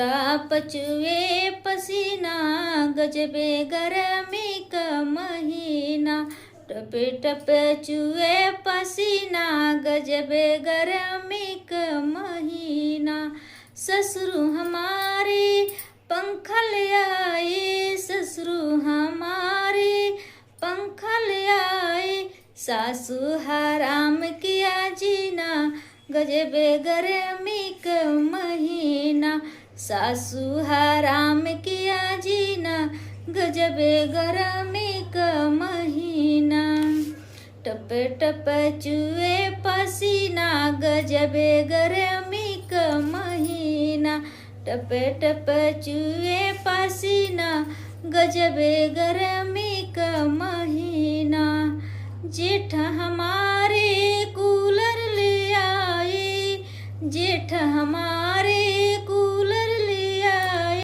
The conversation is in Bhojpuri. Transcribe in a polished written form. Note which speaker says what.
Speaker 1: पचुए पसीना गजबे गर्मी का महीना। टपे टपे चुए पसीना गजबे गर्मी का महीना। ससुरु हमारे पंखल आए, ससुरु हमारे पंखल आए। सासू हराम किया जीना गजबे गर्मी का महीना। सासू हराम किया जीना गजबे गर्मी का महीना। टप टप चुए पसीना गजबे गर्मी का महीना। टप टप चुए पसीना गजबे गर्मी का महीना। जेठ हमारे कूलर ले आए, जेठ हमारे